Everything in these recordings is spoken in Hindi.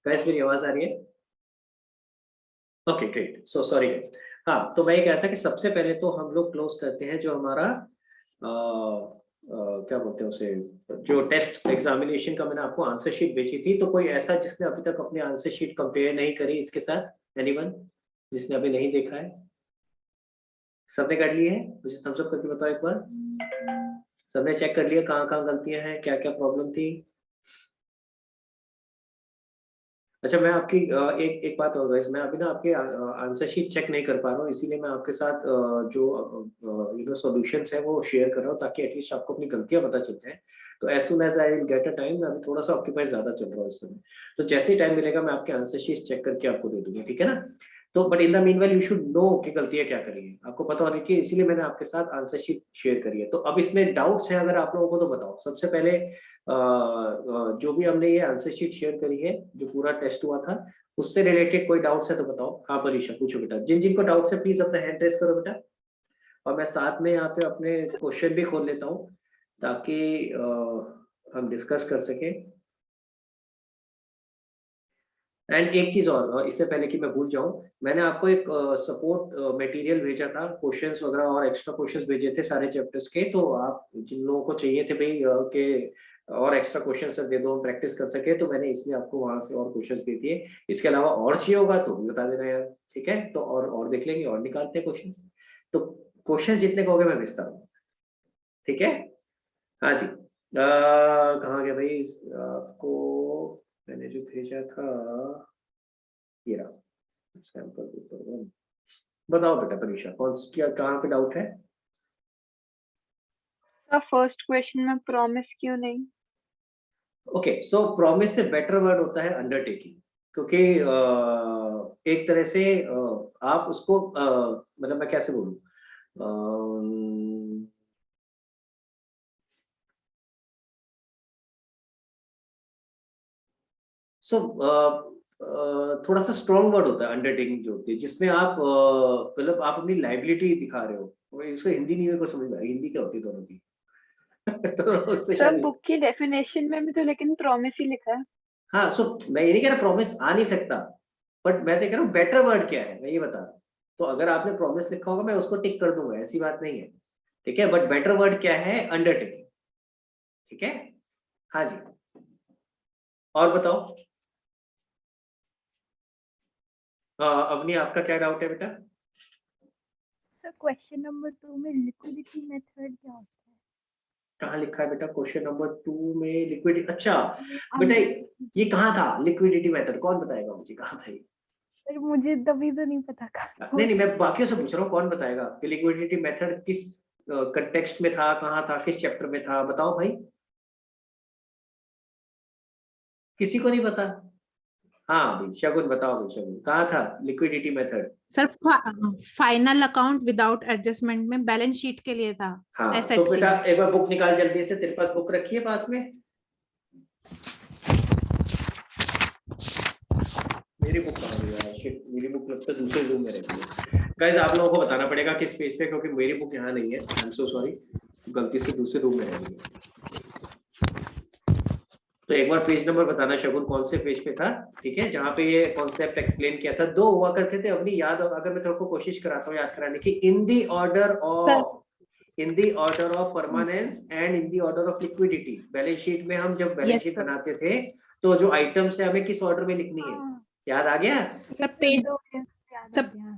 गाइस मेरी आवाज आ रही है? Okay great, so sorry guys. हाँ, तो मैं ये कहता कि सबसे पहले तो हम लोग क्लोज करते हैं जो हमारा क्या बोलते हैं उसे, जो टेस्ट एग्जामिनेशन का मैंने आपको आंसर शीट भेजी थी। तो कोई ऐसा जिसने अभी तक अपनी आंसर शीट कंपेयर नहीं करी इसके साथ? एनीवन जिसने अभी नहीं देखा है? सबने कर लिए है? मुझे थम्स अप करके बताओ एक बार। सबने चेक कर लिया कहाँ कहाँ गलतियां हैं, क्या क्या प्रॉब्लम थी? अच्छा, मैं आपकी एक एक बात और गाइस, मैं अभी ना आपके आंसर शीट चेक नहीं कर पा रहा हूँ, इसीलिए मैं आपके साथ जो सॉल्यूशंस है वो शेयर कर रहा हूँ, ताकि एटलीस्ट आपको अपनी गलतियां पता चल जाए। तो as soon as I will get a time, मैं अभी थोड़ा सा ऑक्यूपाइड ज्यादा चल रहा हूँ इस समय, तो जैसे ही टाइम मिलेगा मैं आपके आंसर शीट चेक करके आपको दे दूंगा, ठीक है ना? तो but in the mean well you should know कि गलतियां क्या करी है, आपको पता होनी चाहिए, इसीलिए मैंने आपके साथ आंसर शीट शेयर करी है। तो अब इसमें डाउट्स हैं अगर आप लोगों को तो बताओ। सबसे पहले जो भी हमने ये आंसर शीट शेयर करी है, जो पूरा टेस्ट हुआ था, उससे रिलेटेड कोई डाउट्स है तो बताओ। हाँ परीक्षा पूछो बेटा, जिन जिनको डाउट्स है प्लीज अपना हैंड रेस करो बेटा। और मैं साथ में यहाँ पे अपने क्वेश्चन भी खोल लेता हूँ, ताकि हम डिस्कस कर सके। एंड एक चीज और, इससे पहले कि मैं भूल जाऊं, मैंने आपको एक सपोर्ट मटेरियल भेजा था, क्वेश्चंस वगैरह और एक्स्ट्रा क्वेश्चंस भेजे थे सारे चैप्टर्स के। तो आप जिन लोगों को चाहिए थे भाई के और एक्स्ट्रा क्वेश्चंस दे दो, प्रैक्टिस कर सके, तो मैंने इसलिए आपको वहां से और क्वेश्चंस दे दिए। इसके अलावा और चाहिए होगा तो भी बता देना यार, ठीक है? तो और देख लेंगे और निकालते हैं क्वेश्चन। तो क्वेश्चन जितने कहोगे मैं भेजता हूँ, ठीक है? हाँ जी। कहाँ गया भाई? आपको मैंने जो भेजा था ये रहा, सैंपल पेपर 1। बताओ बेटा परीक्षा, कौन क्या कहाँ पे डाउट है? फर्स्ट क्वेश्चन में प्रॉमिस क्यों नहीं? ओके, सो प्रॉमिस से बेटर वर्ड होता है अंडरटेकिंग, क्योंकि एक तरह से आप उसको मतलब मैं कैसे बोलूं, सो थोड़ा सा स्ट्रॉन्ग वर्ड होता है अंडरटेकिंग जो होती है, जिसमें आप मतलब आप अपनी लाइबिलिटी दिखा रहे हो। इसको हिंदी नहीं मेरे को समझ में आ रही, हिंदी क्या होती है दोनों की? तो उससे सर शायद। बुक की डेफिनेशन में भी तो लेकिन प्रॉमिस ही लिखा है। हाँ, सो मैं ये नहीं कह रहा प्रॉमिस आ नहीं सकता, बट मैं तो कह रहा हूँ बेटर वर्ड क्या है, मैं ये बता रहा हूँ। तो अगर आपने प्रॉमिस लिखा होगा मैं उसको टिक कर दूंगा, ऐसी बात नहीं है, ठीक है? बट बेटर वर्ड क्या है? अंडरटेकिंग, ठीक है? हाँ जी, और बताओ। अवनी आपका क्या डाउट है बेटा? सर क्वेश्चन नंबर 2 में लिक्विडिटी मेथड क्या होता है? कहाँ लिखा है बेटा क्वेश्चन नंबर 2 में लिक्विडिटी? अच्छा बेटा, अंडर ये कहाँ था लिक्विडिटी मेथड? कौन बताएगा मुझे कहाँ था ये? सर मुझे तभी तो नहीं पता नहीं नहीं, मैं बाकियों से पूछ रहा हूँ, कौन बताएगा कि लिक्विडिटी मेथड किस कंटेक्स्ट में था, कहाँ था, किस चैप्टर में था? बताओ भाई, किसी को नहीं पता? हाँ भाई शगुन, बताओ भाई शगुन, कहाँ था liquidity method? Sir final account without adjustment में बैलेंस शीट के लिए था, हाँ तो एसेट के बेटा लिए। एक बार बुक निकाल जल्दी से, तेरे पास बुक रखी है पास में? मेरी बुक कहाँ गई यार? शिट, मेरी बुक लगता है दूसरे रूम में रहती है। गाइस आप लोगों को बताना पड़ेगा किस पेज पे, क्योंकि मेरी बुक यहाँ नहीं है, आई एम सो सॉरी, गलती से दूसरे रूम में रह गई है। तो एक बार पेज नंबर बताना शगुन, कौन से पेज पे था, ठीक है, जहाँ पे ये कॉन्सेप्ट एक्सप्लेन किया था। दो हुआ करते थे अपनी याद, और अगर मैं तेरे को कोशिश कराता हूँ याद कराने की, in the order of permanence and in the order of liquidity. Balance sheet में हम जब बैलेंस शीट बनाते थे, तो जो आइटम्स है हमें किस ऑर्डर में लिखनी है, याद आ गया? सर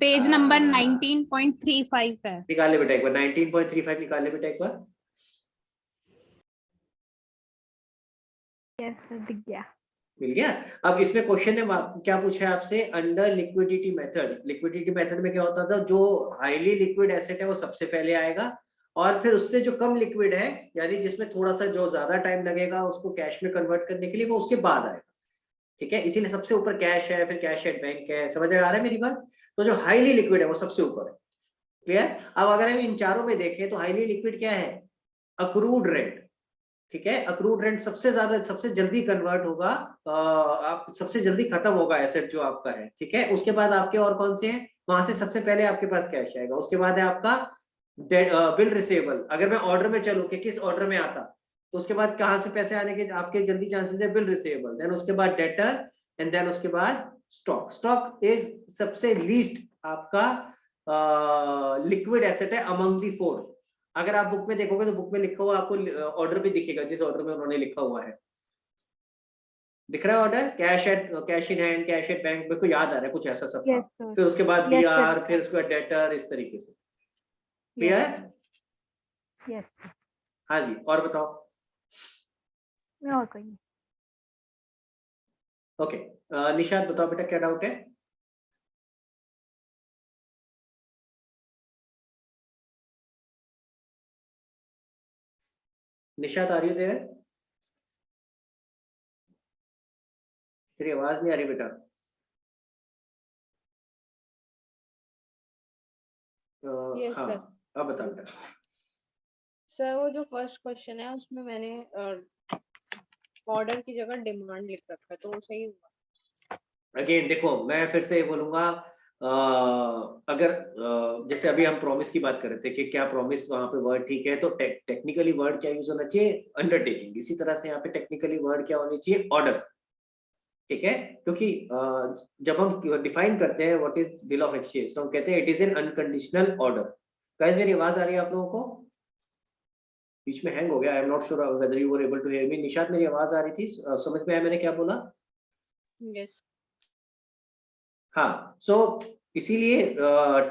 पेज नंबर 19.35 है। निकाल ले बेटा एक बार, 19.35 निकाल ले बेटा एक बार। दिख गया। मिल गया? अब इसमें क्वेश्चन है, क्या पूछा है आपसे? Under liquidity method, liquidity method में क्या होता था, जो हाईली लिक्विड एसेट है वो सबसे पहले आएगा, और फिर उससे जो कम लिक्विड है, यानी जिसमें थोड़ा सा जो ज्यादा टाइम लगेगा उसको कैश में कन्वर्ट करने के लिए, वो उसके बाद आएगा, ठीक है? इसीलिए सबसे ऊपर कैश है, फिर कैश एट बैंक है। समझ आ रहा है मेरी बात? तो जो हाईली लिक्विड है वो सबसे ऊपर है, क्लियर? अब अगर हम इन चारों में देखें तो हाईली लिक्विड क्या है? अक्रूड रेंट, ठीक है? अक्रूड रेंट सबसे ज्यादा, सबसे जल्दी कन्वर्ट होगा, आप सबसे जल्दी खत्म होगा एसेट जो आपका है, ठीक है? उसके बाद आपके और कौन से हैं? वहां से सबसे पहले आपके पास कैश आएगा, उसके बाद है आपका बिल रिसेबल। अगर मैं ऑर्डर में चलूं कि किस ऑर्डर में आता, तो उसके बाद कहां से पैसे आने के आपके जल्दी चांसेस है? Bill receivable. देन उसके बाद डेटर, एंड देन उसके बाद स्टॉक। स्टॉक इज सबसे लीस्ट आपका लिक्विड एसेट है अमंग दी फोर। अगर आप बुक में देखोगे तो बुक में लिखा हुआ आपको ऑर्डर भी दिखेगा, जिस ऑर्डर में उन्होंने लिखा हुआ है। दिख रहा है order? Cash in hand, cash at bank, मेरे को याद आ रहा है कुछ ऐसा सब था। Yes, sir. फिर उसके बाद Yes, sir. बीआर, फिर उसके बाद डेटर, इस तरीके से। क्लियर? Yes. हाँ जी, और बताओ। मैं और कोई नहीं। ओके, निशाद बताओ बेटा क्या डाउट है? निशाद आ रही है? तेरी आवाज नहीं आ रही बेटा। Yes, हाँ, sir. अब बता बेटा। सर वो जो फर्स्ट क्वेश्चन है उसमें मैंने ऑर्डर की जगह डिमांड लिख रखा है, तो वो सही हुआ? अगेन देखो, मैं फिर से बोलूंगा, अगर जैसे अभी हम प्रॉमिस की बात कर रहे थे कि क्या प्रॉमिस वहां पे वर्ड ठीक है, तो टेक्निकली वर्ड क्या यूज होना चाहिए? अंडरटेकिंग। इसी तरह से यहाँ पे टेक्निकली वर्ड क्या होनी चाहिए? ऑर्डर। ठीक है, क्योंकि जब हम डिफाइन करते हैं what is bill of exchange, तो हम कहते हैं it is an unconditional order. Guys मेरी आवाज आ रही है आप लोगों को? बीच में हैंग हो गया, I am not sure whether you were able to hear me. Nishat मेरी आवाज आ रही थी? समझ में आया मैंने क्या बोला? यस। हाँ, सो इसीलिए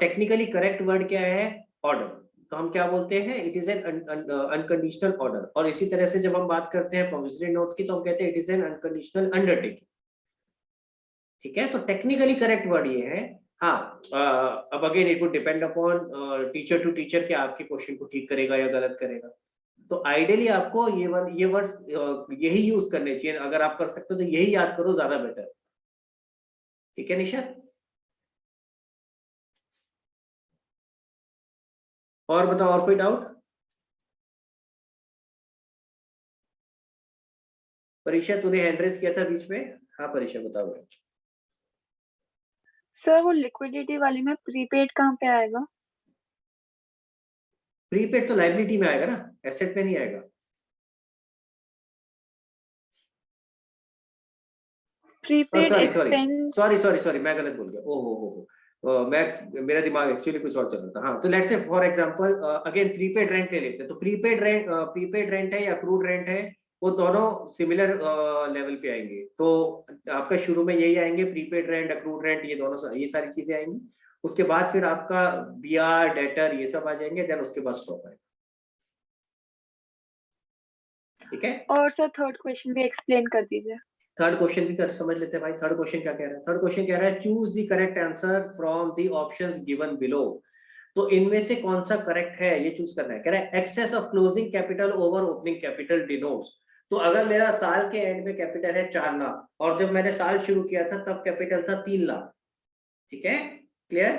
टेक्निकली करेक्ट वर्ड क्या है? ऑर्डर। तो हम क्या बोलते हैं? It is an unconditional order. और इसी तरह से जब हम बात करते हैं प्रोविजनरी नोट की, तो हम कहते हैं it is an unconditional undertaking. ठीक है, तो टेक्निकली करेक्ट वर्ड ये है। हाँ, अब again it would depend upon teacher to teacher कि आपके क्वेश्चन को ठीक करेगा या गलत करेगा। तो आइडियली आपको ये वर्ड्स यही यूज करने चाहिए। अगर आप कर सकते हो तो यही याद करो, ज्यादा बेटर। ठीक है निशा? और बताओ, और कोई डाउट? परीक्षा तूने हैंड रेज किया था बीच में। हाँ परीक्षा बताओ। सर वो लिक्विडिटी वाली में प्रीपेड कहाँ पे आएगा? प्रीपेड तो लायबिलिटी में आएगा ना, एसेट में नहीं आएगा। प्रीपेड सॉरी मैं गलत बोल गया। ओहो मैं मेरा दिमाग एक्चुअली कुछ और चल रहा था। हाँ, तो let's say for example again prepaid rent ले लेते हैं। तो प्रीपेड रेंट है या अक्रूड रेंट है, वो दोनों सिमिलर लेवल पे आएंगे। तो आपका शुरू में यही आएंगे, प्रीपेड रेंट, अक्रूड रेंट, ये दोनों, ये सारी चीजें आएंगी। उसके बाद फिर आपका बीआर, डेटर, ये सब आ जाएंगे। देन उसके बाद स्टॉक आएगा। ठीक है, और सर थर्ड क्वेश्चन भी एक्सप्लेन कर दीजिए। थर्ड क्वेश्चन भी कर समझ लेते हैं भाई। थर्ड क्वेश्चन क्या कह रहा है? थर्ड क्वेश्चन कह रहा है choose the correct answer from the options given below. तो इनमें से कौन सा करेक्ट है ये चूज करना है। कह रहा है excess of closing capital over opening capital denotes. तो अगर मेरा साल के एंड में कैपिटल है 4 लाख और जब मैंने साल शुरू किया था तब कैपिटल था 3 लाख। ठीक है, क्लियर?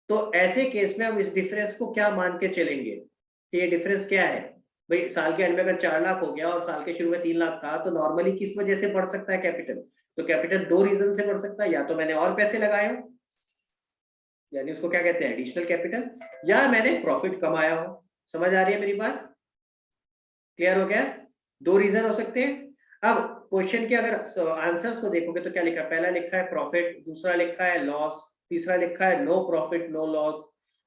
तो ऐसे केस में हम इस डिफरेंस को क्या मान के चलेंगे कि ये डिफरेंस क्या है? भाई साल के एंड में अगर 4 लाख हो गया और साल के शुरू में 3 लाख था, तो नॉर्मली किस वजह से बढ़ सकता है कैपिटल? तो कैपिटल 2 रीजन से बढ़ सकता है। या तो मैंने और पैसे लगाए हो, यानी उसको क्या कहते हैं, एडिशनल कैपिटल, या मैंने प्रॉफिट कमाया हो। समझ आ रही है मेरी बात? क्लियर हो गया? 2 रीजन हो सकते हैं। अब क्वेश्चन के अगर आंसर्स को देखोगे तो क्या लिखा है? पहला लिखा है प्रॉफिट, दूसरा लिखा है लॉस, तीसरा लिखा है नो प्रॉफिट नो लॉस,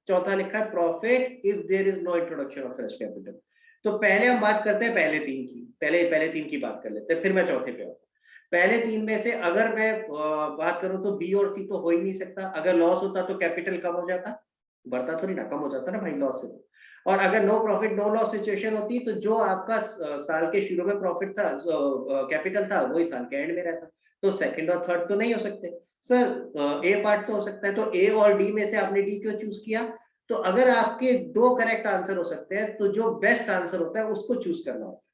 चौथा लिखा है profit if there is no introduction of fresh capital. तो पहले हम बात करते हैं पहले 3 की। पहले 3 की बात कर लेते हैं, फिर मैं चौथे पे आऊंगा। पहले 3 में से अगर मैं बात करूं तो बी और सी तो हो ही नहीं सकता। अगर लॉस होता तो कैपिटल कम हो जाता, बढ़ता थोड़ी ना, कम हो जाता ना भाई लॉस से। और अगर no profit no loss situation होती तो जो आपका साल के शुरू में प्रॉफिट था, कैपिटल था, वही साल के एंड में रहता। तो सेकंड और थर्ड तो नहीं हो सकते सर। ए पार्ट तो हो सकता है। तो ए और डी में से आपने डी क्यों चूज किया? तो अगर आपके 2 करेक्ट आंसर हो सकते हैं तो जो बेस्ट आंसर होता है उसको चूज करना होता है।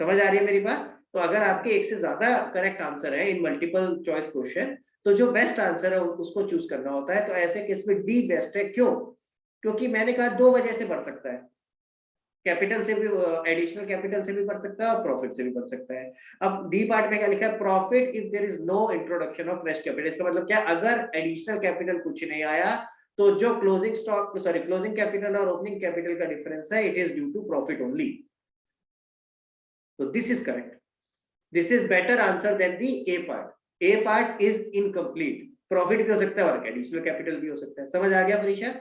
समझ आ रही है मेरी बात? तो अगर आपके एक से ज्यादा करेक्ट आंसर है इन मल्टीपल चॉइस क्वेश्चन, तो जो बेस्ट आंसर है उसको चूज करना होता है। तो ऐसे केस में डी बेस्ट है। क्यों? क्योंकि मैंने कहा 2 वजह से बढ़ सकता है, कैपिटल से भी, एडिशनल कैपिटल से भी बढ़ सकता है और प्रॉफिट से भी बढ़ सकता है। अब डी पार्ट में क्या लिखा है? Profit if there is no introduction of fresh capital. इसका मतलब क्या? अगर एडिशनल कैपिटल कुछ नहीं आया तो जो क्लोजिंग कैपिटल और ओपनिंग कैपिटल का डिफरेंस है, it is due to profit only. तो this is correct, this is better answer than the A part. A part is incomplete, profit भी हो सकता है और एडिशनल कैपिटल भी हो सकता है। समझ आ गया परीक्षा?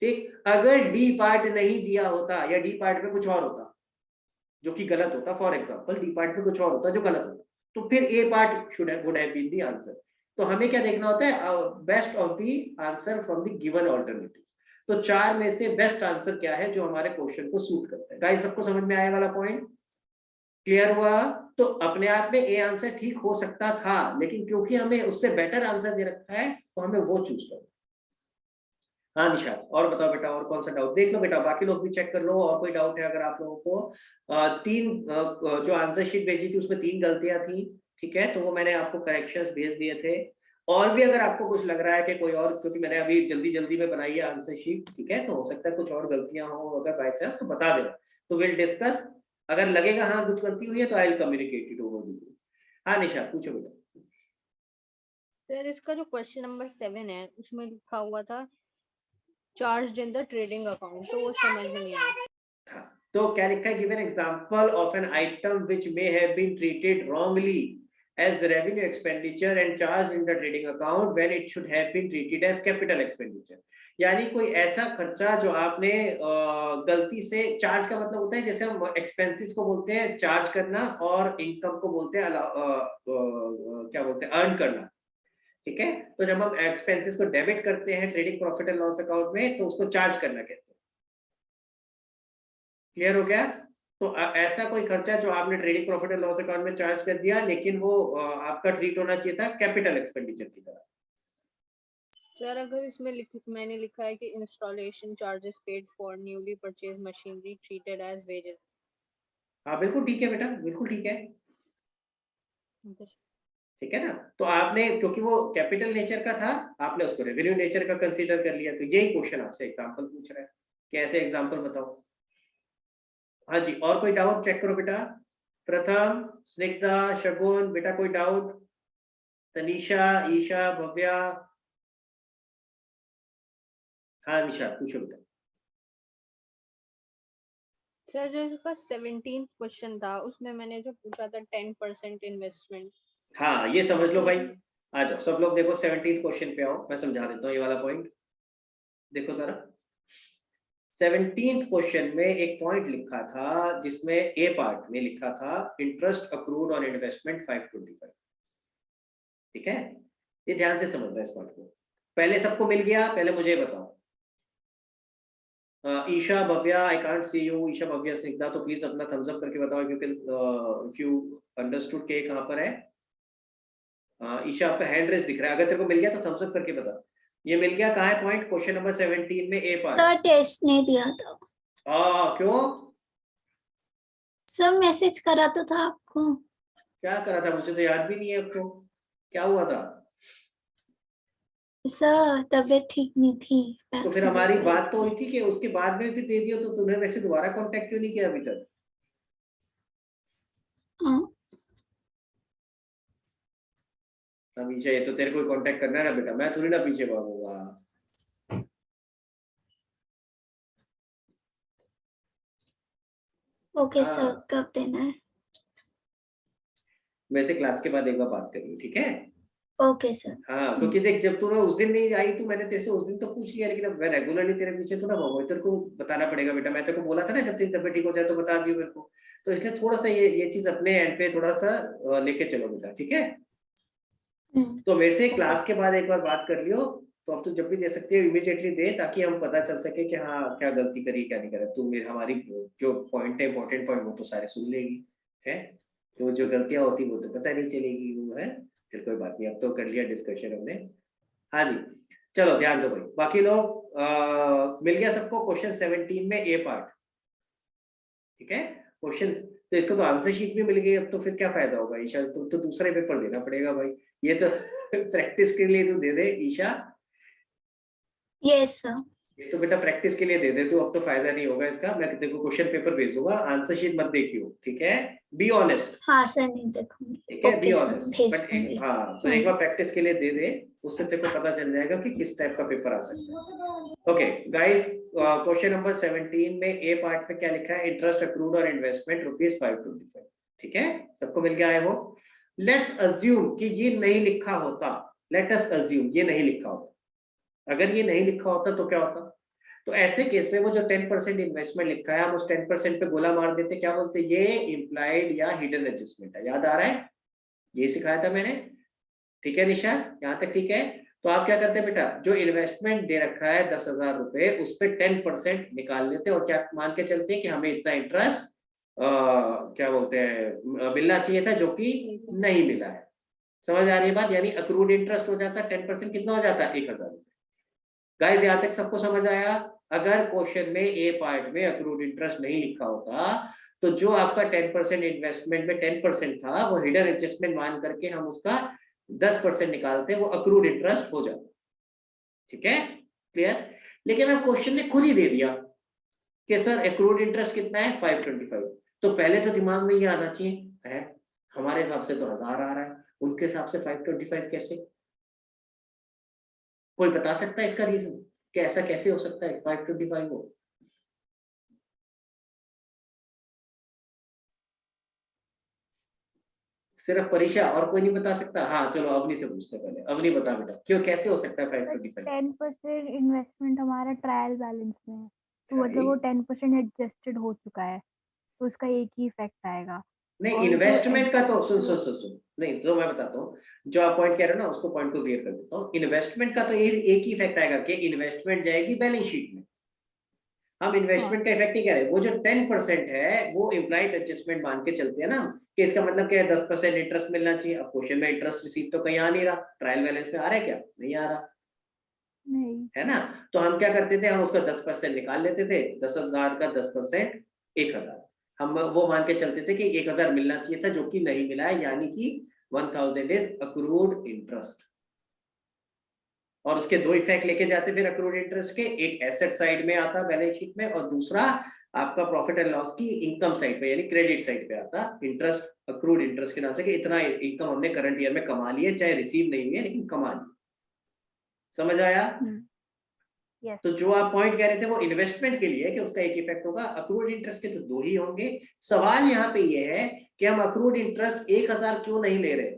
ठीक, अगर डी पार्ट नहीं दिया होता या डी पार्ट में कुछ और होता जो कि गलत होता, फॉर एग्जांपल डी पार्ट में कुछ और होता जो गलत होता, तो फिर A part should have would have been the answer. तो हमें क्या देखना होता है, best of the answer from the given alternative. तो 4 में से बेस्ट आंसर क्या है जो हमारे क्वेश्चन को सूट करता है। गाइस सबको समझ में आया वाला पॉइंट? क्लियर हुआ? तो अपने आप में ए आंसर ठीक हो सकता था, लेकिन क्योंकि हमें उससे बेटर आंसर दे रखा है तो हमें वो चूज करना। हाँ निशा, और बताओ बेटा, और कौन सा डाउट? देख लो बेटा, बाकी लोग भी चेक कर लो, और कोई डाउट है अगर आप लोगों को। 3 जो आंसर शीट भेजी थी उसमें 3 गलतियां थी, ठीक है, तो वो मैंने आपको करेक्शंस भेज दिए थे। और भी अगर आपको कुछ लग रहा है कि कोई और, क्योंकि मैंने अभी जल्दी जल्दी में बनाई है आंसर शीट, ठीक है, तो हो सकता है कुछ और गलतियां हो, अगर बाय चांस तो बता देना, तो विल डिस्कस। अगर लगेगा हाँ कुछ गलती हुई है तो I will communicate it over with you. हाँ निशा पूछो बेटा। सर इसका जो क्वेश्चन नंबर 7 है उसमें लिखा हुआ था charge in the trading account, तो वो समझ में नहीं आया। हाँ, तो क्या लिखा है, give an example of an item which may have been treated wrongly as revenue expenditure and charged in the trading account when it should have been treated as capital expenditure। यानी कोई ऐसा खर्चा जो आपने गलती से, चार्ज का मतलब होता है जैसे हम एक्सपेंसेस को बोलते हैं चार्ज करना, और इनकम को बोलते हैं क्या बोलते हैं, अर्न करना, ठीक है। तो जब हम एक्सपेंसेस को डेबिट करते हैं trading profit and loss account में तो उसको चार्ज करना कहते हैं। क्लियर हो गया? तो ऐसा कोई खर्चा जो आपने trading profit and loss account में चार्ज कर दिया, लेकिन वो आपका ट्रीट होना चाहिए था कैपिटल एक्सपेंडिचर की तरह। सर अगर इसमें मैंने लिखा है कि installation charges paid for newly purchase machinery treated as wages. हाँ बिल्कुल ठीक है बेटा, बिल्कुल ठीक है, ठीक है ना। तो आपने, क्योंकि वो कैपिटल नेचर का था, आपने उसको रेवेन्यू नेचर का कंसीडर कर लिया, तो यही क्वेश्चन आपसे एग्जांपल पूछ रहा है, कैसे एग्जांपल बताओ। हाँ जी, और कोई डाउट चेक करो बेटा। प्रथम, स्निग्धा, शगुन, बेटा कोई डाउट? तनीषा, ईशा, भव्या? हाँ निशा पूछो बेटा। सर जो इसका 17th क्वेश्चन था उसमें मैंने जो पूछा था 10% इन्वेस्टमेंट। हाँ ये समझ लो भाई, आ जाओ सब लोग, देखो 17th क्वेश्चन पे आओ, मैं समझा देता हूँ ये वाला पॉइंट। देखो सर 17th क्वेश्चन में एक पॉइंट लिखा था जिसमें ए पार्ट में लिखा था इंटरेस्ट अक्रूड ऑन इन्वेस्टमेंट 525, ठीक है। ये ध्यान से समझना इस पॉइंट को। पहले सबको मिल गया? पहले मुझे बताओ, Isha, Bhavya, I can't see you, Isha, Bhavya, Snigdha, तो प्लीज अपना थम्स अप करके बताओ इफ यू अंडरस्टूड के कहां पर है। ईशा आपका हैंड रेस दिख रहा है, अगर तेरे को मिल गया तो थम्स अप करके बता। ये मिल गया? कहाँ है पॉइंट? क्वेश्चन नंबर 17 में ए पार्ट। सर टेस्ट नहीं दिया था। क्यों? सर मैसेज करा तो था आपको। क्या करा था? मुझे तो याद भी नहीं है आपको, क्या हुआ था? सर तबीयत ठीक नहीं थी। तो फिर हमारी बात तो हुई थी कि उसके बाद में फिर दे दियो, तो तुमने वैसे दोबारा कांटेक्ट क्यों नहीं किया अभी तक? अभी ये तो तेरे को कांटेक्ट करना है ना बेटा, मैं थोड़ी ना पीछे भागूंगा। ओके सर, कब देना है? वैसे क्लास के बाद एक बार बात करिए, ठीक है? Okay sir. हाँ क्योंकि देख, जब तूने उस दिन नहीं आई तो मैंने तेरे से उस दिन तो पूछ लिया, लेकिन अब मैं रेगुलरली तेरे पीछे तो ना भागूं, तेरे को बताना पड़ेगा बेटा। मैं तेरे को बोला था ना जब तेरी तबीयत ठीक हो जाए तो बता दियो मेरे को, तो इसलिए थोड़ा सा ये चीज अपने एंड पे थोड़ा सा लेके चलो बेटा, ठीक है? तो मेरे से क्लास के बाद एक बार बात कर लियो, तो अब तो जब भी दे सकते हो इमीडिएटली दे, ताकि हम पता चल सके कि हाँ क्या गलती करी क्या नहीं करा। तुम हमारी जो पॉइंट है इंपॉर्टेंट पॉइंट वो तो सारे सुन लेगी है, तो जो गलतियां होती वो तो पता नहीं चलेगी, वो है। फिर कोई बात नहीं, अब तो कर लिया डिस्कशन हमने। हाँ जी चलो ध्यान दो भाई, बाकी लोग मिल गया सबको क्वेश्चन 17 में ए पार्ट, ठीक है? क्वेश्चन तो इसको तो आंसर शीट भी मिल गई, अब तो फिर क्या फायदा होगा ईशा? तो दूसरा पेपर देना पड़ेगा भाई, ये तो प्रैक्टिस के लिए तू दे दे ईशा। Yes sir. ये तो बेटा प्रैक्टिस के लिए दे दे तू, अब तो फायदा नहीं होगा इसका। मैं तेरे को क्वेश्चन पेपर भेजूंगा, आंसर शीट मत देखियो, ठीक है? Be honest. हाँ सर नहीं देखूंगी। ठीक है, बी ओके सर, ऑनेस्ट। भेज बट दूंगी। हाँ तो एक बार प्रैक्टिस के लिए दे दे, उससे तेरे को पता चल जाएगा कि किस टाइप का पेपर आ सकता है। ओके गाइस, क्वेश्चन नंबर 17 में ए पार्ट में क्या लिखा है? इंटरेस्ट अक्रूड और इन्वेस्टमेंट ₹525, ठीक है? सबको मिल गया है वो? लेट्स अज्यूम कि ये नहीं लिखा होता, लेट अस अज्यूम ये नहीं लिखा होता। अगर ये नहीं लिखा होता तो क्या होता? तो ऐसे केस में वो जो 10% इन्वेस्टमेंट लिखा है, हम उस 10% पे गोला मार देते, क्या बोलते? ये इम्प्लाइड या हिडन एडजस्टमेंट है। याद आ रहा है? ये सिखाया था मैंने, ठीक है निशा, यहाँ तक ठीक है? तो आप क्या करते हैं बेटा, जो इन्वेस्टमेंट दे रखा है 10,000 रुपए, उस पर 10% निकाल लेते हैं और क्या मान के चलते हैं कि हमें इतना इंटरेस्ट क्या बोलते हैं मिलना चाहिए था, जो कि नहीं मिला है। समझ आ रही है बात? यानी अक्रूड इंटरेस्ट हो जाता है 10%, कितना हो जाता है? 1,000 रुपए। गाइस यहाँ तक सबको समझ आया? अगर क्वेश्चन में ए पार्ट में अक्रूड इंटरेस्ट नहीं लिखा होता, तो जो आपका 10% इन्वेस्टमेंट में 10% था, वो हिडन एडजस्टमेंट मान करके हम उसका 10% निकालते, वो अक्रूड इंटरेस्ट हो जाता। ठीक है, क्लियर? लेकिन अब क्वेश्चन ने खुद ही दे दिया कि सर अक्रूड इंटरेस्ट कितना है? 525। तो पहले तो दिमाग में ये आना चाहिए है, हमारे हिसाब से तो 1000 आ रहा है, उनके हिसाब से 525 कैसे? कोई बता सकता है इसका रीजन कि ऐसा कैसे हो सकता है 525 हो? सिर्फ परीक्षा, और कोई नहीं बता सकता? हाँ चलो अवनी से पूछते हैं पहले। अवनी बता बेटा, क्यों कैसे हो सकता है 525? 10% इन्वेस्टमेंट हमारा ट्रायल बैलेंस में है, तो मतलब वो 10% एडजस्टेड हो चुका है, तो उसका एक ही इफेक्ट आएगा। नहीं, और जो इन्वेस्टमेंट का तो सुन नहीं, तो मैं बताता हूँ, जो आप पॉइंट कह रहे हो ना, उसको पॉइंट को क्लियर कर देता हूँ। इन्वेस्टमेंट का तो एक ही इफेक्ट आएगा कि इन्वेस्टमेंट जाएगी बैलेंस शीट में। हम इन्वेस्टमेंट का इफेक्ट नहीं कह रहे, वो जो 10% है वो इम्प्लाइड एडजस्टमेंट मान के चलते हैं ना, कि इसका मतलब क्या है? 10% इंटरेस्ट मिलना चाहिए। अब क्वेश्चन में इंटरेस्ट रिसीव तो कहीं आ नहीं रहा, ट्रायल बैलेंस में आ रहा है क्या? नहीं आ रहा नहीं, है ना। तो हम क्या करते थे, हम उसका 10% निकाल लेते थे। 10,000 का 10% 1,000, हम वो मान के चलते थे कि 1,000 मिलना चाहिए था, जो कि नहीं मिला है, यानी कि 1,000 इज अक्रूड इंटरेस्ट। और उसके दो इफेक्ट लेके जाते फिर अक्रूड इंटरेस्ट के, एक एसेट साइड में आता बैलेंस शीट में, और दूसरा आपका प्रॉफिट एंड लॉस की इनकम साइड पे यानी क्रेडिट साइड पे आता इंटरेस्ट, अक्रूड इंटरेस्ट के नाम से, कि इतना इनकम हमने करंट ईयर में कमा लिया, चाहे रिसीव नहीं हुई है लेकिन कमा ली। समझ आया? यस, तो जो आप पॉइंट कह रहे थे वो इन्वेस्टमेंट के लिए कि उसका एक इफेक्ट होगा, अक्रूड इंटरेस्ट के तो दो ही होंगे। सवाल यहाँ पे ये है कि हम अक्रूड इंटरेस्ट 1,000 क्यों नहीं ले रहे?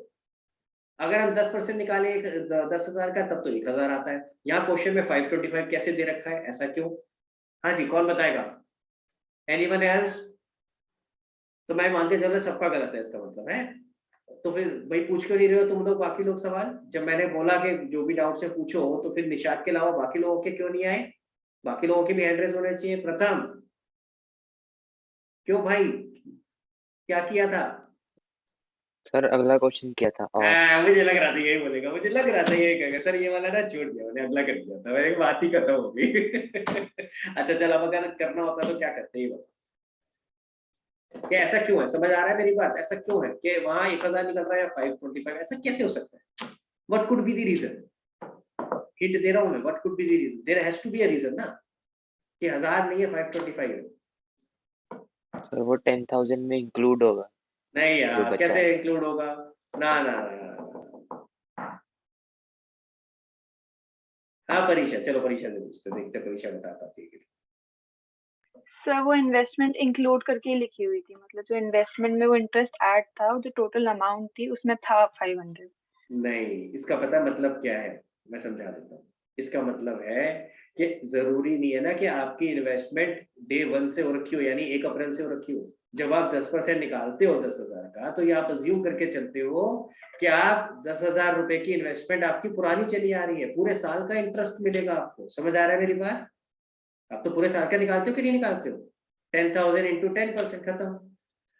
अगर हम 10% निकाले 10,000 का, तब तो 1,000 आता है। यहाँ क्वेश्चन में 525 कैसे दे रखा है, ऐसा क्यों? हाँ जी, कौन बताएगा? Anyone else? तो मैं मान के चल रहा सबका गलत है, इसका मतलब है। तो फिर भाई पूछ क्यों नहीं रहे हो तुम लोग बाकी लोग सवाल? जब मैंने बोला कि जो भी डाउट है पूछो, तो फिर निशात के अलावा बाकी लोगों के क्यों नहीं आए? बाकी लोगों के भी हैंड रेज होने चाहिए। प्रथम, क्यों भाई, क्या किया था? सर अगला क्वेश्चन क्या था? और मुझे लग रहा था यही बोलेगा, मुझे लग रहा था यही कहेगा सर, ये वाला ना छोड़ दिया मैंने, अगला कर दिया था, एक बात ही खत्म हो गई। अच्छा चल, अब अगर करना होता तो क्या करते, ये बताओ कि ऐसा क्यों है? समझ आ रहा है मेरी बात? ऐसा क्यों है कि वहां 1,000 निकल रहा है या 525? ऐसा कैसे हो सकता है? What could be the reason? Hint दे रहा हूं मैं, what could be the reason? There has to be a reason ना, कि 1,000 नहीं है 525 है। सर वो 10,000 में इंक्लूड होगा नहीं जो यार, बचा कैसे है। इंक्लूड होगा? ना ना ना। हाँ परीक्षा, चलो परीक्षा से पूछते, देखते परीक्षा बता पाती है। सर वो इन्वेस्टमेंट इंक्लूड करके लिखी हुई थी, मतलब जो इन्वेस्टमेंट में वो इंटरेस्ट ऐड था, जो टोटल अमाउंट थी उसमें था 500। नहीं, इसका पता मतलब क्या है? मैं समझा देता हूँ। इसका मतलब है कि जरूरी नहीं है ना कि आपकी इन्वेस्टमेंट डे 1 से हो रखी हो, यानी 1 अप्रैल से हो रखी हो। जब आप 10% निकालते हो 10,000 का, तो ये आप अज्यूम करके चलते हो कि आप 10,000 रुपए की इन्वेस्टमेंट आपकी पुरानी चली आ रही है, पूरे साल का इंटरेस्ट मिलेगा आपको। समझ आ रहा है मेरी बात? आप तो पूरे साल का निकालते हो कि नहीं निकालते हो? 10,000 इंटू 10% खत्म।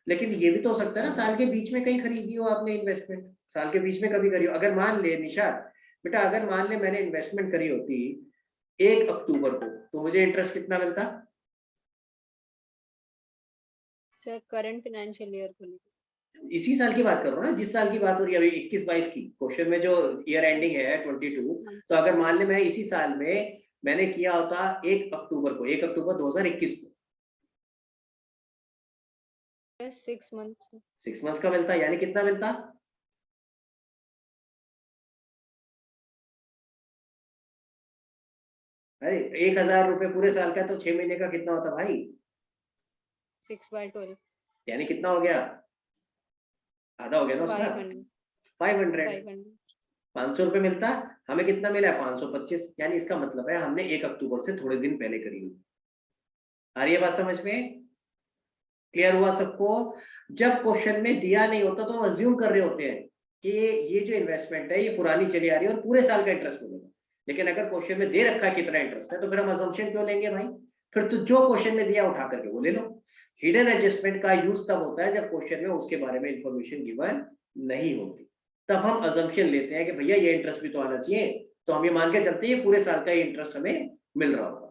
लेकिन ये भी तो हो सकता है ना, साल के बीच में कहीं खरीदी हो आपने इन्वेस्टमेंट, साल के बीच में कभी करी हो। अगर मान ले निशाद बेटा, अगर मान ले मैंने इन्वेस्टमेंट करी होती 1 अक्टूबर को, तो मुझे इंटरेस्ट कितना मिलता? सर करंट फाइनेंशियल ईयर को लेकर इसी साल की बात कर रहा हूँ ना, जिस साल की बात हो रही है अभी 21-22 की। क्वेश्चन में जो ईयर एंडिंग है 22, तो अगर मान ले मैं इसी साल में मैंने किया होता 1 अक्टूबर को, 1 अक्टूबर 2021 को, 6 मंथ 6 मंथ्स का मिलता, यानी कितना मिलता? अरे 1,000 रुपए पूरे साल का, तो 6 महीने का कितना होता भाई? 6/12 यानी कितना हो गया? आधा हो गया ना उसका। 500 500। 500। 500 रुपये मिलता, हमें कितना मिला है 525, यानी इसका मतलब है हमने 1 अक्टूबर से थोड़े दिन पहले करी हुई। आ रही है बात समझ में? क्लियर हुआ सबको? जब क्वेश्चन में दिया नहीं होता तो हम अज्यूम कर रहे होते हैं कि ये जो इन्वेस्टमेंट है ये पुरानी चली आ रही है और पूरे साल का इंटरेस्ट मिलेगा। लेकिन अगर क्वेश्चन में दे रखा है कितना इंटरेस्ट है तो फिर हम असम्पशन क्यों लेंगे भाई? फिर तो जो क्वेश्चन में दिया उठा करके वो ले लो। हिडन एडजस्टमेंट का यूज तब होता है जब क्वेश्चन में उसके बारे में इंफॉर्मेशन गिवन नहीं होती, तब हम असम्पशन लेते हैं कि भैया ये इंटरेस्ट भी तो आना चाहिए, तो हम ये मान के चलते हैं पूरे साल का इंटरेस्ट हमें मिल रहा होगा।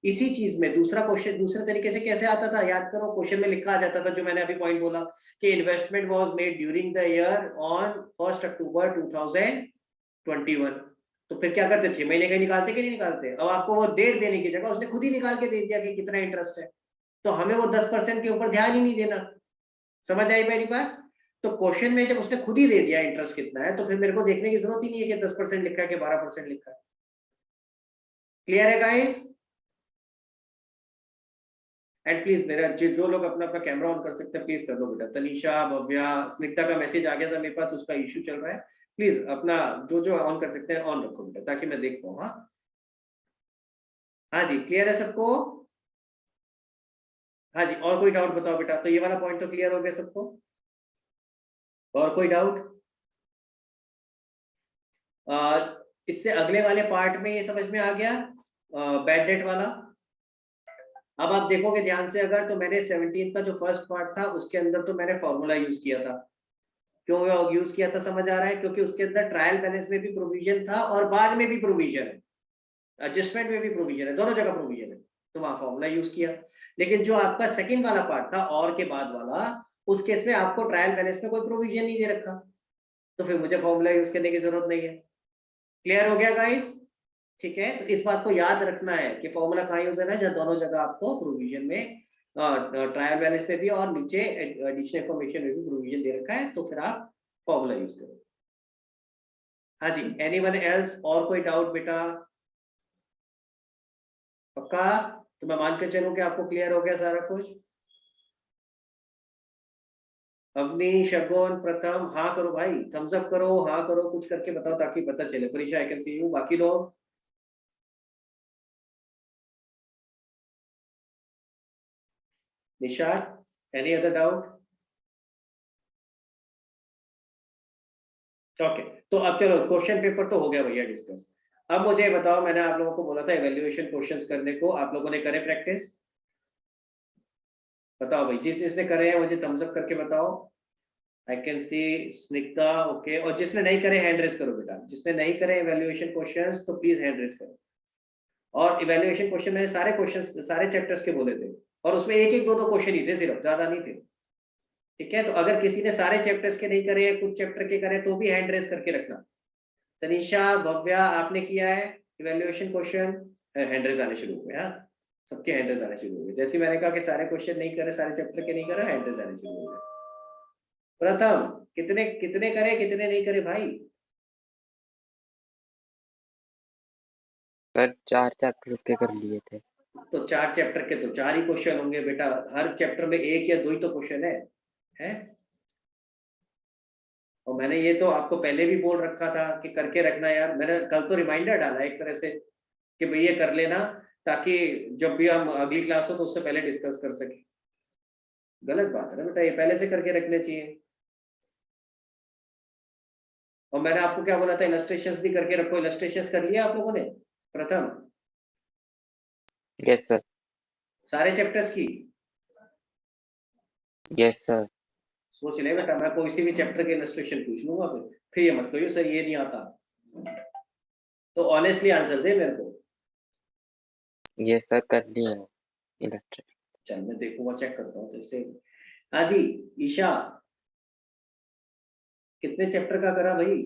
इसी चीज में दूसरा क्वेश्चन दूसरे तरीके से कैसे आता था, याद करो, क्वेश्चन में लिखा आ जाता था जो मैंने अभी पॉइंट बोला कि investment was made during the year on 1 अक्टूबर 2021। तो फिर क्या करते, 6 महीने का निकालते कि नहीं निकालते? अब आपको वो डेट देने की जगह उसने खुद ही निकाल के दे दिया कि कितना इंटरेस्ट है, तो हमें वो 10% के ऊपर ध्यान ही नहीं देना। समझ आई मेरी बात? तो क्वेश्चन में जब उसने खुद ही दे दिया इंटरेस्ट कितना है, तो फिर मेरे को देखने की जरूरत ही नहीं है कि 10% लिखा है कि 12% लिखा है। क्लियर है गाइस? एंड प्लीज मेरा जो लोग अपना अपना कैमरा ऑन कर सकते हैं प्लीज कर लो बेटा। तनीषा, भव्या, स्निग्धा का मैसेज आ गया था मेरे पास, उसका इश्यू चल रहा है। प्लीज अपना जो ऑन कर सकते हैं ऑन रखो बेटा ताकि मैं देख पाऊँ। हाँ हाँ जी, क्लियर है सबको? हाँ जी, और कोई डाउट बताओ बेटा। तो ये वाला पॉइंट तो क्लियर हो गया सबको? और कोई डाउट? इससे अगले वाले पार्ट में ये समझ में आ गया बैड डेट वाला। अब आप देखोगे ध्यान से अगर, तो मैंने 17 का जो फर्स्ट पार्ट था उसके अंदर तो मैंने फॉर्मूला यूज किया था। क्यों यूज किया था समझ आ रहा है? क्योंकि उसके अंदर ट्रायल बैलेंस में भी प्रोविजन था और बाद में भी प्रोविजन है, एडजस्टमेंट में भी प्रोविजन है, दोनों जगह प्रोविजन है, तो वहां फॉर्मूला यूज किया। लेकिन जो आपका सेकंड वाला पार्ट था और के बाद वाला, उस केस में आपको ट्रायल बैलेंस में कोई प्रोविजन नहीं दे रखा, तो फिर मुझे फॉर्मूला यूज करने की जरूरत नहीं है। क्लियर हो गया गाइस? ठीक है, तो इस बात को याद रखना है कि फॉर्मूला कहाँ यूज है ना, जहाँ दोनों जगह आपको प्रोविजन में ट्रायल बैलेंस में भी और नीचे एडिशनल इंफॉर्मेशन में भी प्रोविजन दे रखा है, तो फिर आप फॉर्मूला यूज करो। हाँ जी, एनीवन एल्स? और कोई डाउट बेटा? पक्का? तो मैं मान के चलूं कि आपको क्लियर हो गया सारा कुछ। अवनी, शगुन, प्रथम, हाँ करो भाई, थम्स अप करो, हाँ करो, कुछ करके बताओ ताकि पता चले। परीक्षा, आई कैन सी यू। बाकी लोग? Nishad, any other doubt? Okay, तो अब चलो क्वेश्चन पेपर तो हो गया भैया डिस्कस। अब मुझे बताओ, मैंने आप लोगों को बोला था इवैल्यूएशन क्वेश्चंस करने को, आप लोगों ने करे प्रैक्टिस? बताओ भाई, जिस जिसने करे हैं मुझे थम्स अप करके बताओ। I can see Snigdha, okay. और जिसने नहीं करे हैंड रेज करो बेटा, जिसने नहीं करे इवैल्यूएशन क्वेश्चंस तो प्लीज हैंड रेज करो। और इवैल्यूएशन क्वेश्चन मैंने सारे क्वेश्चंस सारे चैप्टर्स के बोले थे, और उसमें एक एक दो दो क्वेश्चन ही थे सिर्फ, ज्यादा नहीं थे। ठीक है, तो अगर किसी ने सारे चैप्टर्स के नहीं करे, कुछ चैप्टर के करे, तो भी हैंड रेज करके रखना। तनीषा, भव्या, आपने किया है इवैल्यूएशन क्वेश्चन? हैंड रेज आने शुरू हो गए। हाँ, सबके हैंड रेज आने शुरू हो गए। जैसे मैंने कहा कि सारे क्वेश्चन नहीं करे, सारे चैप्टर के नहीं करे, हैंड रेज आने शुरू हो गए। प्रथम, कितने कितने करे, कितने नहीं करे भाई? सर 4 चैप्टर उसके कर लिए थे। तो 4 चैप्टर के तो 4 ही क्वेश्चन होंगे बेटा, हर चैप्टर में 1 या 2 ही तो क्वेश्चन है? और मैंने ये तो आपको पहले भी बोल रखा था कि करके रखना यार। मैंने कल तो रिमाइंडर डाला एक तरह से कि भाई ये कर लेना, ताकि जब भी हम अगली क्लास हो तो उससे पहले डिस्कस कर सके। गलत बात है ना बेटा, ये पहले से करके रखने चाहिए। और मैंने आपको क्या बोला था, इलस्ट्रेशंस भी करके रखो। इलस्ट्रेशंस कर लिया आप लोगों ने प्रथम? Yes sir. सारे चैप्टर्स की? Yes sir. सोच ले बेटा, मैं कोई सी भी चैप्टर के इलस्ट्रेशन पूछ लूंगा, फिर ये मत कहियो सर ये नहीं आता। तो ऑनेस्टली आंसर दे मेरे को। यस सर, कर लिए इलस्ट्रेशन। चल मैं देखूंगा, चेक करता हूँ जैसे। हाँ जी, ईशा, कितने चैप्टर का करा भाई?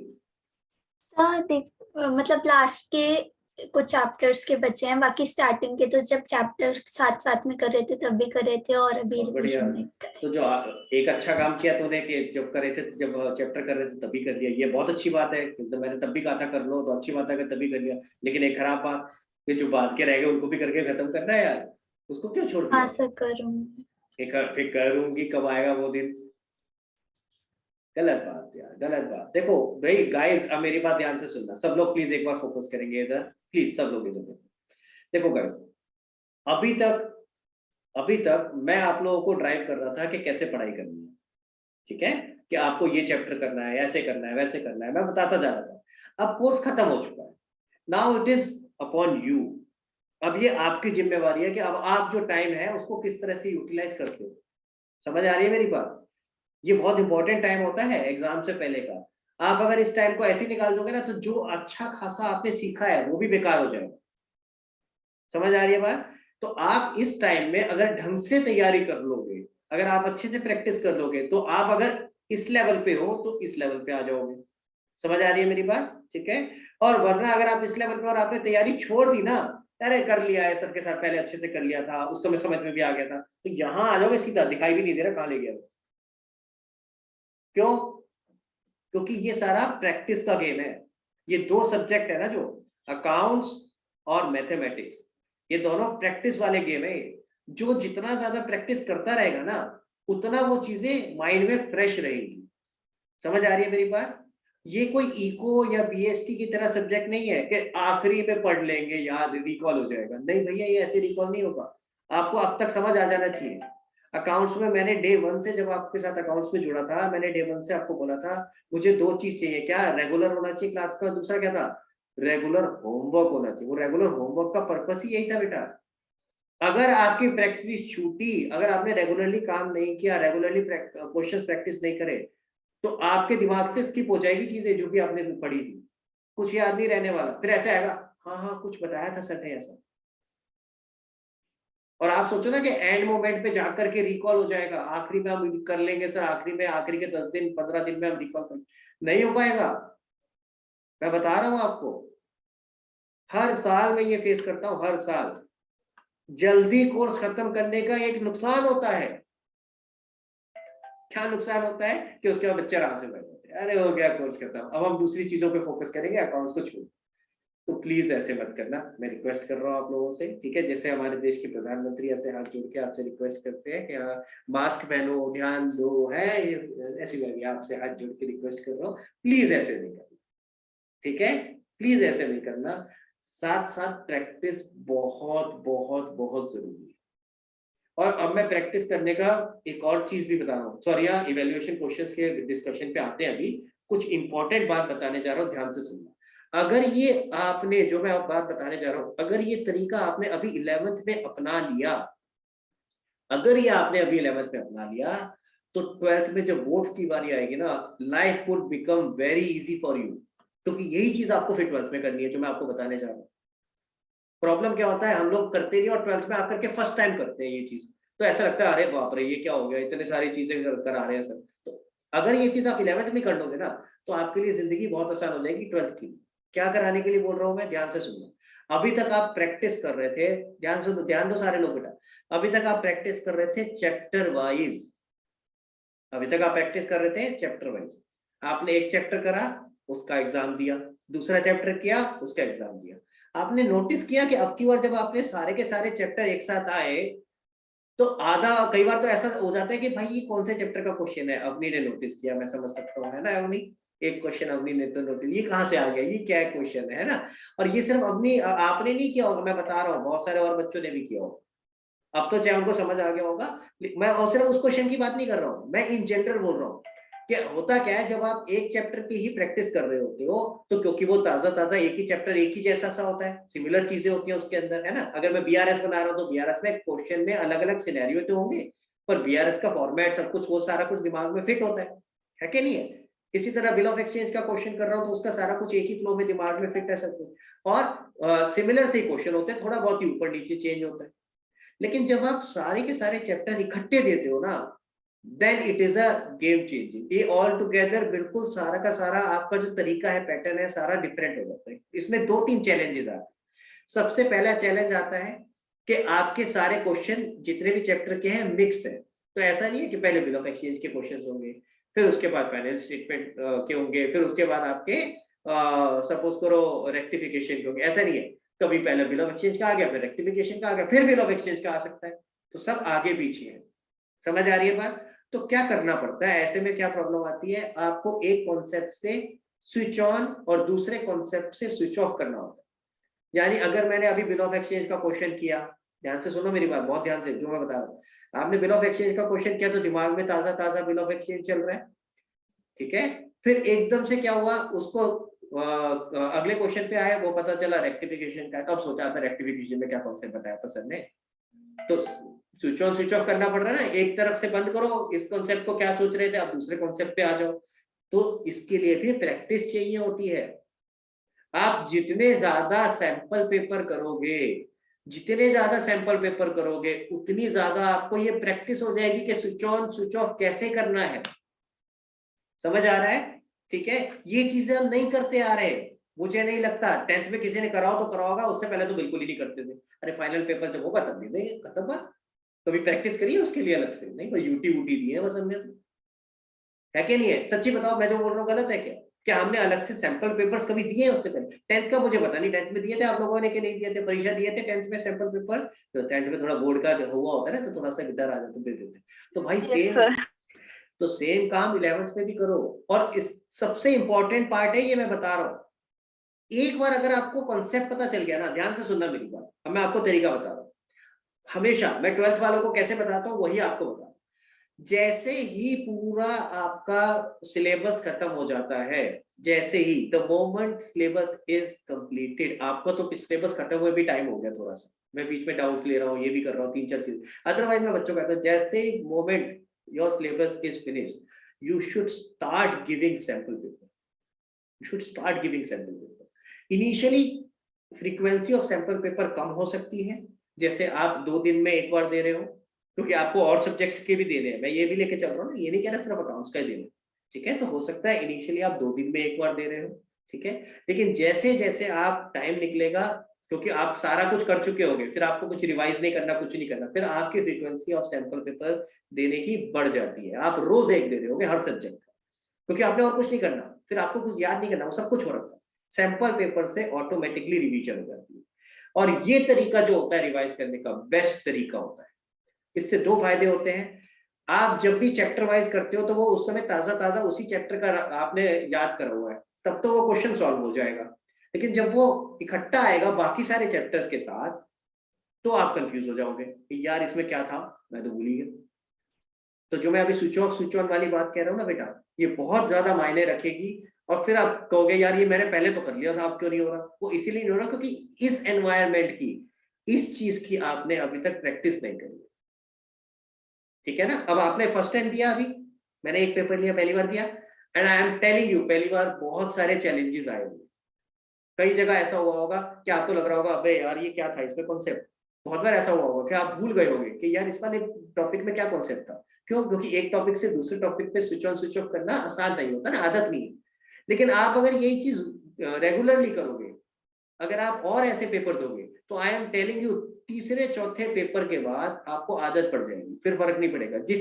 मतलब लास्ट के कुछ चैप्टर्स के बचे हैं, बाकी स्टार्टिंग के तो जब चैप्टर साथ साथ में कर रहे थे तब भी कर रहे थे, और अभी बढ़िया। रिवीजन में कर रहे तो जो एक अच्छा काम किया तूने कि जब कर रहे थे, जब चैप्टर कर रहे थे तभी कर लिया, ये बहुत अच्छी बात है। तो मैंने तब भी कहा था कर लो, तो अच्छी बात है कि तभी कर लिया। लेकिन एक खराब बात कि जो बाद के रह गए उनको भी करके खत्म करना है यार, उसको क्यों छोड़ दिया? हाँ सर, करूँगी। फिर करूंगी, कब आएगा वो दिन? गलत बात यार, गलत बात। देखो भाई गाइस, अब मेरी बात ध्यान से सुनना, सब लोग प्लीज एक बार फोकस करेंगे इधर, प्लीज सब लोग इधर। देखो गाइस, अभी तक मैं आप लोगों को ड्राइव कर रहा था कि कैसे पढ़ाई करनी है, ठीक है, कि आपको ये चैप्टर करना है, ऐसे करना है, वैसे करना है, मैं बताता जा रहा था। अब कोर्स खत्म हो चुका है, now it is upon you. अब ये आपकी जिम्मेवारी है कि अब आप जो टाइम है उसको किस तरह से यूटिलाइज करते हो। समझ आ रही है मेरी बात? ये बहुत इंपॉर्टेंट टाइम होता है एग्जाम से पहले का। आप अगर इस टाइम को ऐसे ही निकाल दोगे ना, तो जो अच्छा खासा आपने सीखा है वो भी बेकार हो जाएगा। समझ आ रही है बात? तो आप इस टाइम में अगर ढंग से तैयारी कर लोगे, अगर आप अच्छे से प्रैक्टिस कर लोगे, तो आप अगर इस लेवल पे हो तो इस लेवल पे आ जाओगे। समझ आ रही है मेरी बात? ठीक है। और वरना अगर आप इस लेवल पे और आपने तैयारी छोड़ दी ना, अरे कर लिया है सर के साथ, पहले अच्छे से कर लिया था, उस समय समझ में भी आ गया था, तो यहाँ आ जाओगे सीधा, दिखाई भी नहीं दे रहा कहाँ ले गया। क्यों? क्योंकि ये सारा प्रैक्टिस का गेम है। ये दो सब्जेक्ट है ना, जो अकाउंट्स और मैथमेटिक्स, ये दोनों प्रैक्टिस वाले गेम है। जो जितना ज्यादा प्रैक्टिस करता रहेगा ना, उतना वो चीजें माइंड में फ्रेश रहेगी। समझ आ रही है मेरी बात? ये कोई इको या बीएसटी की तरह सब्जेक्ट नहीं है कि आखिरी में पढ़ लेंगे याद रिकॉल हो जाएगा। नहीं भैया, ये ऐसे रिकॉल नहीं होगा। आपको अब तक समझ आ जाना चाहिए। अकाउंट्स में मैंने डे 1 से, जब आपके साथ अकाउंट्स में जुड़ा था, मैंने डे 1 से आपको बोला था मुझे 2 चीज चाहिए। क्या? रेगुलर होना चाहिए क्लास का, दूसरा क्या था? रेगुलर होमवर्क होना चाहिए। वो रेगुलर होमवर्क का पर्पस ही यही था बेटा। अगर आपकी प्रैक्टिस छूटी, अगर आपने रेगुलरली काम नहीं किया, रेगुलरली क्वेश्चंस प्रैक्टिस नहीं करे, तो आपके दिमाग से स्किप हो जाएगी चीजें जो भी आपने पढ़ी थी, कुछ याद नहीं रहने वाला। फिर ऐसे आएगा, हाँ हाँ कुछ बताया था सर ने ऐसा। और आप सोचो ना कि एंड मोमेंट पे जाकर के रिकॉल हो जाएगा, आखिरी में हम कर लेंगे सर, आखिरी में, आखिरी के 10 दिन 15 दिन में हम रिकॉल कर, नहीं हो पाएगा। मैं बता रहा हूं आपको, हर साल मैं ये फेस करता हूं, हर साल। जल्दी कोर्स खत्म करने का एक नुकसान होता है। क्या नुकसान होता है? कि उसके बाद बच्चे आराम से बैठ जाते हैं, अरे हो गया कोर्स खत्म, अब हम दूसरी चीजों पे फोकस करेंगे, अकाउंट्स को छोड़। तो प्लीज ऐसे मत करना, मैं रिक्वेस्ट कर रहा हूँ आप लोगों से, ठीक है? जैसे हमारे देश के प्रधानमंत्री ऐसे हाथ जोड़ के आपसे रिक्वेस्ट करते हैं कि हाँ मास्क पहनो, ध्यान दो, है ये, ऐसी मैं भी आपसे हाथ जोड़ के रिक्वेस्ट कर रहा हूँ, प्लीज ऐसे नहीं करना, ठीक है? प्लीज ऐसे नहीं करना। साथ साथ प्रैक्टिस बहुत बहुत बहुत जरूरी है। और अब मैं प्रैक्टिस करने का एक और चीज भी बता रहा हूँ, सॉरी यार, इवैल्यूएशन क्वेश्चंस के डिस्कशन पे आते हैं। अभी कुछ इंपॉर्टेंट बात बताने जा रहा हूँ, ध्यान से सुनना। अगर ये आपने, जो मैं अब बात बताने जा रहा हूँ, अगर ये तरीका आपने अभी 11th में अपना लिया, अगर ये आपने अभी 11th में अपना लिया, तो 12th में जब वोट्स की बारी आएगी ना, life would become very easy for you. क्योंकि यही चीज आपको फिर 12th में करनी है, जो मैं आपको बताने जा रहा हूँ। प्रॉब्लम क्या होता है, हम लोग करते नहीं और 12th में आकर के फर्स्ट टाइम करते हैं ये चीज, तो ऐसा लगता है अरे बाप रे ये क्या हो गया, इतने सारी चीजें करा रहे हैं सर। तो अगर ये चीज आप 11th में कर लोगे ना, तो आपके लिए जिंदगी बहुत आसान हो जाएगी 12th की। क्या कराने के लिए बोल रहा हूँ मैं, ध्यान से सुनना। अभी तक आप प्रैक्टिस कर रहे थे, ध्यान से, ध्यान दो सारे लोग बेटा, अभी तक आप प्रैक्टिस कर रहे थे चैप्टर वाइज। अभी तक आप प्रैक्टिस कर रहे थे चैप्टर वाइज। आपने एक चैप्टर करा, उसका एग्जाम दिया, दूसरा चैप्टर किया, उसका एग्जाम दिया। आपने नोटिस किया कि अब की बार जब आपने सारे के सारे चैप्टर एक साथ आए, तो आधा, कई बार तो ऐसा हो जाता है कि भाई ये कौन से चैप्टर का क्वेश्चन है, अवनी ने नोटिस किया, मैं समझ सकता हूँ, है ना अवनी? एक क्वेश्चन अवनी ने तो नोटिस, ये कहाँ से आ गया, ये क्या क्वेश्चन है ना? और ये सिर्फ अवनी आपने नहीं किया होगा, मैं बता रहा हूँ बहुत सारे और बच्चों ने भी किया होगा। अब तो चाहे उनको समझ आ गया होगा। मैं और सिर्फ उस क्वेश्चन की बात नहीं कर रहा हूँ, मैं इन जनरल बोल रहा हूँ कि होता क्या है, जब आप एक चैप्टर की ही प्रैक्टिस कर रहे होते हो, तो क्योंकि वो ताजा ताजा एक ही चैप्टर एक ही जैसा सा होता है, सिमिलर चीजें होती हैं उसके अंदर, है ना? अगर मैं बीआरएस बना रहा हूँ, तो बीआरएस में क्वेश्चन में अलग अलग सिनेरियो तो होंगे, पर बीआरएस का फॉर्मेट सब कुछ, वो सारा कुछ दिमाग में फिट होता है कि नहीं है? इसी तरह बिल ऑफ एक्सचेंज का क्वेश्चन कर रहा हूँ, तो उसका सारा कुछ एक ही फ्लो में दिमाग में फिट है सब कुछ, और सिमिलर से क्वेश्चन होते हैं, थोड़ा बहुत ही ऊपर नीचे चेंज होता है। लेकिन जब आप सारे के सारे चैप्टर इकट्ठे देते हो ना, then it is a game changing. ये ऑल टुगेदर बिल्कुल सारा का सारा आपका जो तरीका है, पैटर्न है, सारा डिफरेंट हो जाता है। इसमें 2-3 चैलेंजेस आते हैं। सबसे पहला चैलेंज आता है कि आपके सारे क्वेश्चन जितने भी चैप्टर के हैं मिक्स है। तो ऐसा नहीं है कि पहले बिल ऑफ एक्सचेंज के क्वेश्चन होंगे, फिर उसके बाद फाइनेंस स्टेटमेंट के होंगे, फिर उसके बाद आपके सपोज करो रेक्टिफिकेशन के होंगे। ऐसा नहीं है, कभी पहले बिल ऑफ एक्सचेंज का आ गया, फिर रेक्टिफिकेशन का आ गया, फिर बिल ऑफ एक्सचेंज का आ सकता है। तो सब आगे पीछे है। समझ आ रही है बात? तो क्या करना पड़ता है ऐसे में, क्या प्रॉब्लम आती है, आपको एक कॉन्सेप्ट से स्विच ऑन और दूसरे कॉन्सेप्ट से स्विच ऑफ करना होता है। यानी अगर मैंने अभी बिल ऑफ एक्सचेंज का क्वेश्चन किया, ध्यान से सुनो मेरी बात, बहुत ध्यान से जो मैं बता रहा हूँ, आपने बिल ऑफ एक्सचेंज का क्वेश्चन किया तो दिमाग में ताजा ताजा बिल ऑफ एक्सचेंज चल रहा है, ठीक है। फिर एकदम से क्या हुआ, उसको अगले क्वेश्चन पे आया, वो पता चला रेक्टिफिकेशन का, तब सोचा था रेक्टिफिकेशन में क्या कॉन्सेप्ट बताया था सर ने। तो स्विच ऑन स्विच ऑफ करना पड़ रहा है ना, एक तरफ से बंद करो इस कॉन्सेप्ट को, क्या सोच रहे थे, अब दूसरे कॉन्सेप्ट पे आ जाओ। तो इसके लिए भी प्रैक्टिस चाहिए होती है। आप जितने ज्यादा सैंपल पेपर करोगे, जितने ज्यादा सैंपल पेपर करोगे, उतनी ज्यादा आपको ये प्रैक्टिस हो जाएगी कि स्विच ऑन स्विच ऑफ कैसे करना है। समझ आ रहा है, ठीक है। ये चीजें हम नहीं करते आ रहे, मुझे नहीं लगता 10th में किसी ने कराओ तो करा होगा, उससे पहले तो बिल्कुल ही नहीं करते थे। अरे फाइनल पेपर जब होगा तब दे देंगे, खत्म बात। कभी प्रैक्टिस करिए उसके लिए अलग से, नहीं बस यूटी दी है बस हमने, तो है कि नहीं है, सच्ची बताओ मैं जो बोल रहा हूँ गलत है क्या हमने अलग से सैंपल पेपर्स कभी दिए हैं उससे पहले? 10th का मुझे पता नहीं, 10th में दिए थे आप लोगों ने कि नहीं दिए थे, परीक्षा दिए थे 10th में सैंपल पेपर्स? तो 10th में थोड़ा बोर्ड का हुआ होता है ना, तो थोड़ा सा विचार आ जाता, दे देते। तो भाई सेम काम 11th में भी करो। और इस सबसे इंपॉर्टेंट पार्ट है ये, मैं बता रहा हूँ, एक बार अगर आपको कॉन्सेप्ट पता चल गया ना, ध्यान से सुनना मेरी बात, अब मैं आपको तरीका बता रहा हूँ। हमेशा मैं 12th वालों को कैसे बताता हूँ वही आपको बता, जैसे ही पूरा आपका सिलेबस खत्म हो जाता है, जैसे ही the moment syllabus is completed, आपको तो सिलेबस खत्म हुए भी टाइम हो गया थोड़ा सा, मैं बीच में डाउट्स ले रहा हूँ, ये भी कर रहा हूँ, 3-4 चीज, अदरवाइज मैं बच्चों को कहता हूँ जैसे moment your syllabus is finished, you should start giving sample paper. You should start giving sample paper. Initially, frequency of sample paper कम हो सकती है, जैसे आप 2 दिन में एक बार दे रहे हो, क्योंकि आपको और सब्जेक्ट्स के भी देने हैं, मैं ये भी लेके चल रहा हूँ ना, ये नहीं कह रहा सिर्फ अकाउंट्स का ही देना, ठीक है। तो हो सकता है इनिशियली आप 2 दिन में एक बार दे रहे हो, ठीक है, लेकिन जैसे जैसे आप टाइम निकलेगा, क्योंकि आप सारा कुछ कर चुके होंगे, फिर आपको कुछ रिवाइज नहीं करना, कुछ नहीं करना, फिर आपकी फ्रीक्वेंसी ऑफ सैंपल पेपर देने की बढ़ जाती है। आप रोज एक दे रहे होंगे हर सब्जेक्ट का, क्योंकि आपने और कुछ नहीं करना, फिर आपको कुछ याद नहीं करना, वो सब कुछ हो रखा है, सैंपल पेपर से ऑटोमेटिकली रिवीजन हो जाती है। और ये तरीका जो होता है रिवाइज करने का बेस्ट तरीका होता है। इससे 2 फायदे होते हैं, आप जब भी चैप्टर वाइज करते हो तो वो उस समय ताजा ताजा उसी चैप्टर का आपने याद करा हुआ है, तब तो वो क्वेश्चन सॉल्व हो जाएगा। लेकिन जब वो इकट्ठा आएगा बाकी सारे चैप्टर्स के साथ, तो आप कंफ्यूज हो जाओगे कि यार इसमें क्या था, मैं तो भूल ही गया। तो जो मैं अभी स्विच ऑफ स्विच ऑन वाली बात कह रहा हूँ ना बेटा, ये बहुत ज्यादा मायने रखेगी। और फिर आप कहोगे यार ये मैंने पहले तो कर लिया था, अब क्यों नहीं हो रहा? वो इसीलिए नहीं हो रहा क्योंकि इस एनवायरनमेंट की, इस चीज की आपने अभी तक प्रैक्टिस नहीं करी, ठीक है ना। अब आपने फर्स्ट टाइम दिया, अभी मैंने एक पेपर लिया, पहली बार दिया, and I am telling you पहली बार बहुत सारे चैलेंजेस आए होंगे। कई जगह ऐसा हुआ होगा कि आपको लग रहा होगा अबे यार ये क्या था, इसमें कॉन्सेप्ट, बहुत बार ऐसा हुआ होगा कि आप भूल गए होंगे कि यार इस वाले टॉपिक में क्या कॉन्सेप्ट था। क्यों? क्योंकि एक टॉपिक से दूसरे टॉपिक पे स्विच ऑन स्विच ऑफ करना आसान नहीं होता ना, आदत नहीं है। लेकिन आप अगर यही चीज रेगुलरली करोगे, अगर आप और ऐसे पेपर दोगे, तो आई एम टेलिंग यू तीसरे चौथे पेपर के बाद आपको आदत पड़ जाएगी, फिर फर्क नहीं पड़ेगा। जिस